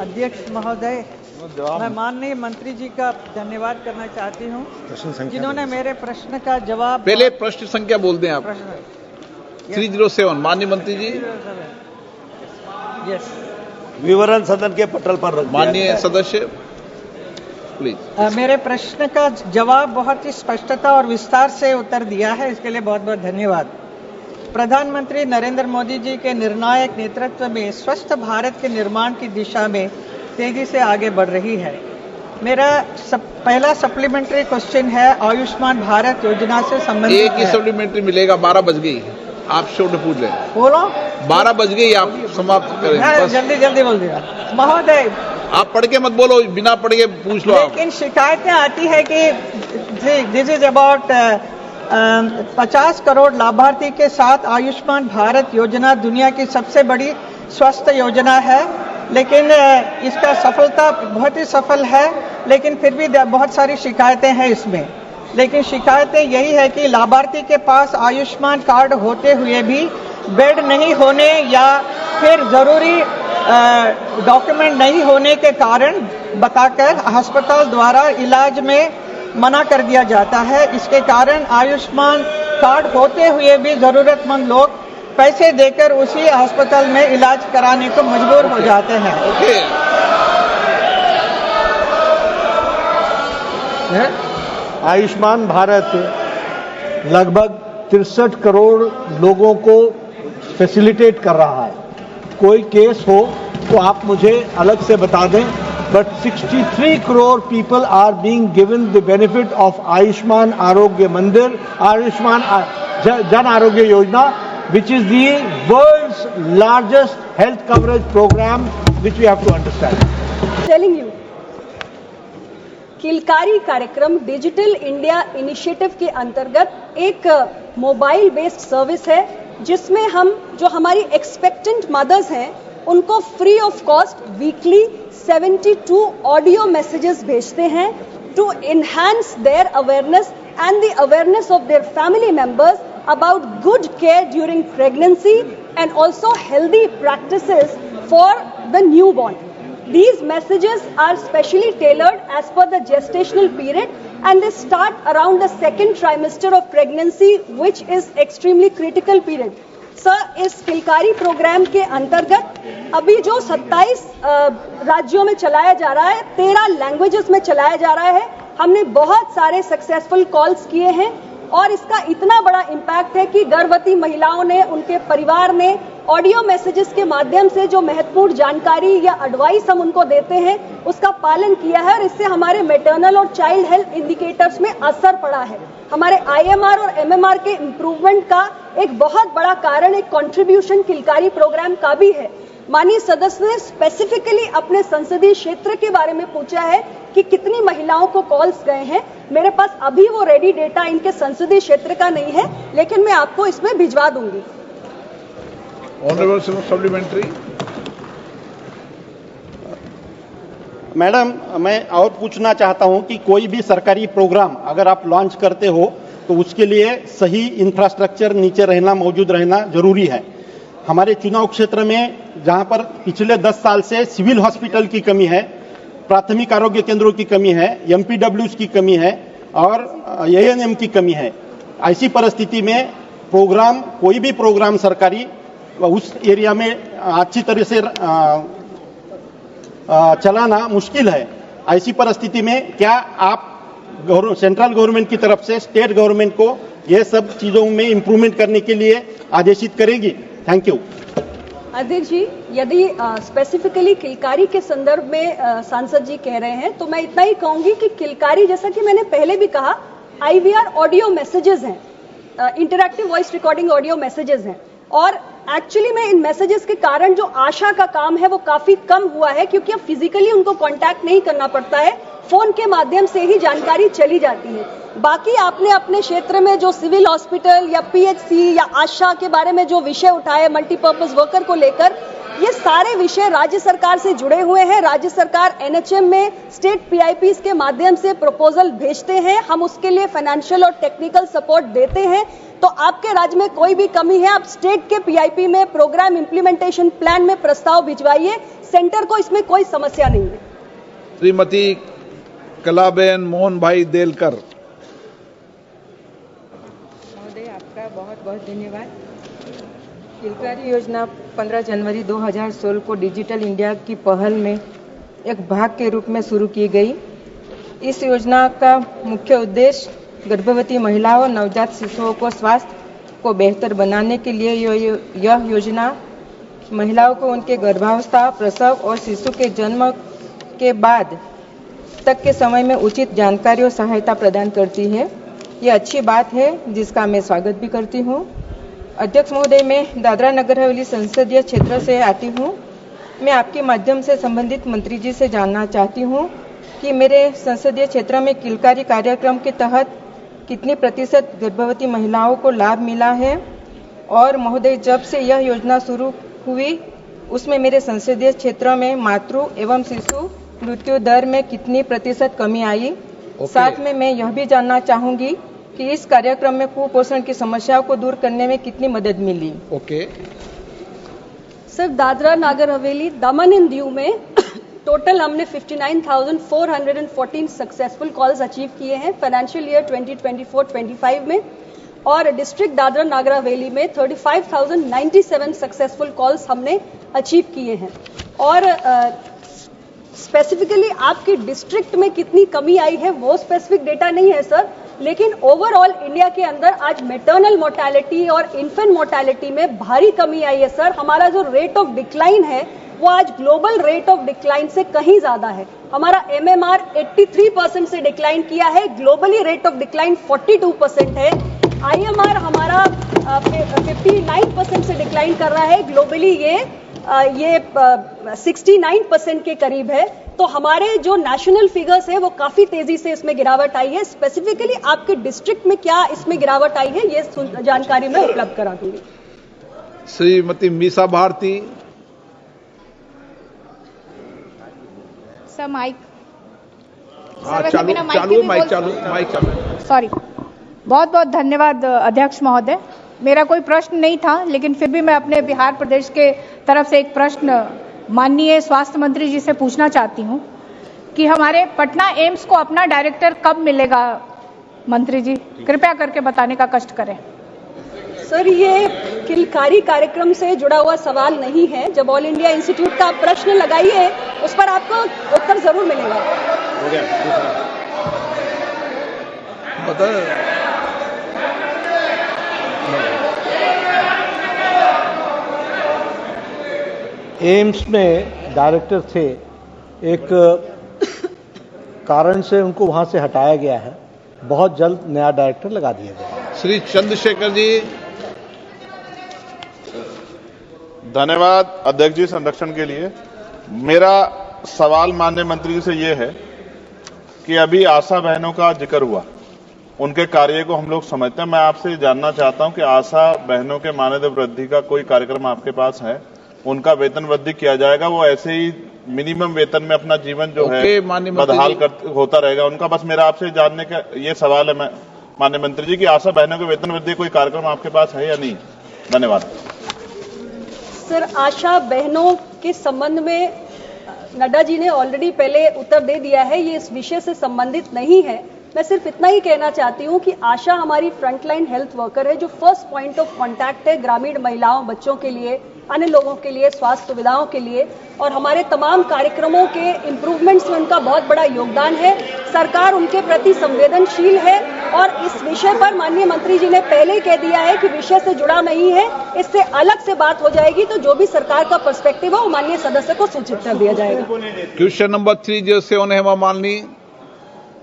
अध्यक्ष महोदय, मैं माननीय मंत्री जी का धन्यवाद करना चाहती हूँ जिन्होंने मेरे प्रश्न का जवाब। पहले प्रश्न संख्या बोल दें आप। 307 माननीय मंत्री जी। यस, विवरण सदन के पटल पर रख दिया माननीय गया है। सदस्य प्लीज। मेरे प्रश्न का जवाब बहुत ही स्पष्टता और विस्तार से उत्तर दिया है, इसके लिए बहुत बहुत धन्यवाद। प्रधानमंत्री नरेंद्र मोदी जी के निर्णायक नेतृत्व में स्वस्थ भारत के निर्माण की दिशा में तेजी से आगे बढ़ रही है। मेरा पहला सप्लीमेंट्री क्वेश्चन है आयुष्मान भारत योजना से संबंधित। एक ही सप्लीमेंट्री मिलेगा, 12 बज गई। आप शोर पूछ लें। बोलो। 12 बज गई, आप समाप्त करें। जल्दी जल्दी बोल दिया महोदय। आप पढ़ के मत बोलो, बिना पढ़ के पूछ लो। लेकिन शिकायतें आती है कि दिस इज अबाउट 50 करोड़ लाभार्थी के साथ आयुष्मान भारत योजना दुनिया की सबसे बड़ी स्वास्थ्य योजना है, लेकिन इसका सफलता बहुत ही सफल है, लेकिन फिर भी बहुत सारी शिकायतें हैं इसमें। लेकिन शिकायतें यही है कि लाभार्थी के पास आयुष्मान कार्ड होते हुए भी बेड नहीं होने या फिर जरूरी डॉक्यूमेंट नहीं होने के कारण बताकर अस्पताल द्वारा इलाज में मना कर दिया जाता है। इसके कारण आयुष्मान कार्ड होते हुए भी जरूरतमंद लोग पैसे देकर उसी अस्पताल में इलाज कराने को मजबूर हो जाते हैं। आयुष्मान भारत लगभग 63 करोड़ लोगों को फैसिलिटेट कर रहा है। कोई केस हो तो आप मुझे अलग से बता दें, but 63 crore people are being given the benefit of Ayushman Arogya Mandir, Ayushman Jan Arogya Yojana, which is the world's largest health coverage program, which we have to understand. Telling you, किलकारी कार्यक्रम डिजिटल इंडिया इनिशिएटिव के अंतर्गत एक मोबाइल बेस्ड सर्विस है, जिसमें हम जो हमारी एक्सपेक्टेंट मदर्स हैं उनको free of cost weekly 72 audio messages भेजते हैं to enhance their awareness and the awareness of their family members about good care during pregnancy and also healthy practices for the newborn. These messages are specially tailored as per the gestational period and they start around the second trimester of pregnancy, which is extremely critical period. Sir, इस किलकारी programme के अंतर्गत अभी जो 27 राज्यों में चलाया जा रहा है, 13 लैंग्वेजेस में चलाया जा रहा है। हमने बहुत सारे सक्सेसफुल कॉल्स किए हैं और इसका इतना बड़ा इम्पैक्ट है कि गर्भवती महिलाओं ने, उनके परिवार ने ऑडियो मैसेजेस के माध्यम से जो महत्वपूर्ण जानकारी या एडवाइस हम उनको देते हैं उसका पालन किया है और इससे हमारे मैटरनल और चाइल्ड हेल्थ इंडिकेटर्स में असर पड़ा है। हमारे IMR और MMR के इम्प्रूवमेंट का एक बहुत बड़ा कारण एक कंट्रीब्यूशन किलकारी प्रोग्राम का भी है। माननीय सदस्य ने स्पेसिफिकली अपने संसदीय क्षेत्र के बारे में पूछा है कि कितनी महिलाओं को कॉल्स गए हैं। मेरे पास अभी वो रेडी डेटा इनके संसदीय क्षेत्र का नहीं है, लेकिन मैं आपको इसमें भिजवा दूंगी। Honourable supplementary. मैडम, मैं और पूछना चाहता हूं कि कोई भी सरकारी प्रोग्राम अगर आप लॉन्च करते हो तो उसके लिए सही इंफ्रास्ट्रक्चर नीचे रहना, मौजूद रहना जरूरी है। हमारे चुनाव क्षेत्र में जहां पर पिछले 10 साल से सिविल हॉस्पिटल की कमी है, प्राथमिक आरोग्य केंद्रों की कमी है, MPWs की कमी है और ANM की कमी है। ऐसी परिस्थिति में प्रोग्राम, कोई भी प्रोग्राम सरकारी उस एरिया में अच्छी तरह से चलाना मुश्किल है। ऐसी परिस्थिति में क्या आप सेंट्रल गवर्नमेंट की तरफ से स्टेट गवर्नमेंट को ये सब चीजों में इंप्रूवमेंट करने के लिए आदेशित करेगी? Thank you. अध्यक्ष जी, यदि स्पेसिफिकली किलकारी के संदर्भ में सांसद जी कह रहे हैं तो मैं इतना ही कहूंगी कि किलकारी, जैसा कि मैंने पहले भी कहा, IVR ऑडियो मैसेजेस हैं, interactive voice recording audio messages हैं और एक्चुअली में इन मैसेजेस के कारण जो आशा का काम है वो काफी कम हुआ है, क्योंकि अब फिजिकली उनको कांटेक्ट नहीं करना पड़ता है, फोन के माध्यम से ही जानकारी चली जाती है। बाकी आपने अपने क्षेत्र में जो सिविल हॉस्पिटल या PHC या आशा के बारे में जो विषय उठाए मल्टीपर्पज वर्कर को लेकर, ये सारे विषय राज्य सरकार से जुड़े हुए हैं। राज्य सरकार NHM में स्टेट PIPs के माध्यम से प्रपोजल भेजते हैं, हम उसके लिए फाइनेंशियल और टेक्निकल सपोर्ट देते हैं। तो आपके राज्य में कोई भी कमी है, आप स्टेट के पीआईपी में, प्रोग्राम इंप्लीमेंटेशन प्लान में प्रस्ताव भिजवाइए, सेंटर को इसमें कोई समस्या नहीं है। श्रीमती कलाबेन मोहन भाई देलकर। महोदय, आपका बहुत बहुत धन्यवाद। किलकारी योजना 15 जनवरी 2016 को डिजिटल इंडिया की पहल में एक भाग के रूप में शुरू की गई। इस योजना का मुख्य उद्देश्य गर्भवती महिलाओं और नवजात शिशुओं को स्वास्थ्य को बेहतर बनाने के लिए यह योजना महिलाओं को उनके गर्भावस्था, प्रसव और शिशु के जन्म के बाद तक के समय में उचित जानकारी और सहायता प्रदान करती है। ये अच्छी बात है जिसका मैं स्वागत भी करती हूँ। अध्यक्ष महोदय, मैं दादरा नगर हवेली संसदीय क्षेत्र से आती हूँ। मैं आपके माध्यम से संबंधित मंत्री जी से जानना चाहती हूँ कि मेरे संसदीय क्षेत्र में किलकारी कार्यक्रम के तहत कितनी प्रतिशत गर्भवती महिलाओं को लाभ मिला है, और महोदय जब से यह योजना शुरू हुई उसमें मेरे संसदीय क्षेत्र में मातृ एवं शिशु मृत्यु दर में कितनी प्रतिशत कमी आई। साथ में मैं यह भी जानना चाहूंगी कि इस कार्यक्रम में कुपोषण की समस्याओं को दूर करने में कितनी मदद मिली। Okay. Sir, Dadra Nagar Haveli, Daman and Diu में टोटल हमने 59,414 सक्सेसफुल कॉल्स अचीव किए हैं फाइनेंशियल ईयर 2024-25 में, और डिस्ट्रिक्ट दादरा नागर हवेली में 35,097 सक्सेसफुल कॉल्स हमने अचीव किए हैं। और स्पेसिफिकली आपकी डिस्ट्रिक्ट में कितनी कमी आई है वो स्पेसिफिक डेटा नहीं है सर, लेकिन ओवरऑल इंडिया के अंदर आज मैटरनल मोर्टेलिटी और इन्फेंट मोर्टेलिटी में भारी कमी आई है सर। हमारा जो रेट ऑफ डिक्लाइन है वो आज ग्लोबल रेट ऑफ डिक्लाइन से कहीं ज्यादा है। हमारा एमएमआर 83% से डिक्लाइन किया है, ग्लोबली रेट ऑफ डिक्लाइन 42% है। आईएमआर हमारा 59% से डिक्लाइन कर रहा है, ग्लोबली ये 69% के करीब है। तो हमारे जो नेशनल फिगर्स है वो काफी तेजी से इसमें गिरावट आई है। स्पेसिफिकली आपके डिस्ट्रिक्ट में क्या इसमें गिरावट आई है ये जानकारी मैं उपलब्ध करा दूंगी। श्रीमती मीसा भारती। सर, माइक चालू। सॉरी। बहुत बहुत धन्यवाद अध्यक्ष महोदय। मेरा कोई प्रश्न नहीं था, लेकिन फिर भी मैं अपने बिहार प्रदेश के तरफ से एक प्रश्न माननीय स्वास्थ्य मंत्री जी से पूछना चाहती हूं कि हमारे पटना एम्स को अपना डायरेक्टर कब मिलेगा। मंत्री जी कृपया करके बताने का कष्ट करें। सर, ये किलकारी कार्यक्रम से जुड़ा हुआ सवाल नहीं है। जब ऑल इंडिया इंस्टीट्यूट का आप प्रश्न लगाइए उस पर आपको उत्तर जरूर मिलेगा। हो गया दूसरा। एम्स में डायरेक्टर थे, एक कारण से उनको वहां से हटाया गया है। बहुत जल्द नया डायरेक्टर लगा दिया गया। श्री चंद्रशेखर जी। धन्यवाद अध्यक्ष जी संरक्षण के लिए। मेरा सवाल माननीय मंत्री जी से ये है कि अभी आशा बहनों का जिक्र हुआ, उनके कार्य को हम लोग समझते हैं। मैं आपसे जानना चाहता हूं कि आशा बहनों के मानदेय वृद्धि का कोई कार्यक्रम आपके पास है? उनका वेतन वृद्धि किया जाएगा? वो ऐसे ही मिनिमम वेतन में अपना जीवन जो है बदहाल होता रहेगा? उनका बस मेरा आपसे जानने का ये सवाल है माननीय मंत्री जी कि आशा बहनों के वेतन वृद्धि कोई कार्यक्रम आपके पास है या नहीं? धन्यवाद। सर, आशा बहनों के संबंध में नड्डा जी ने ऑलरेडी पहले उत्तर दे दिया है, ये इस विषय से संबंधित नहीं है। मैं सिर्फ इतना ही कहना चाहती हूँ कि आशा हमारी फ्रंटलाइन हेल्थ वर्कर है, जो फर्स्ट पॉइंट ऑफ कांटेक्ट है ग्रामीण महिलाओं, बच्चों के लिए, अन्य लोगों के लिए, स्वास्थ्य सुविधाओं के लिए, और हमारे तमाम कार्यक्रमों के इम्प्रूवमेंट्स में उनका बहुत बड़ा योगदान है। सरकार उनके प्रति संवेदनशील है, और इस विषय पर माननीय मंत्री जी ने पहले ही कह दिया है कि विषय से जुड़ा नहीं है, इससे अलग से बात हो जाएगी, तो जो भी सरकार का पर्सपेक्टिव है वो माननीय सदस्य को सूचित कर दिया जाएगा। Question number 307 Hema Malini.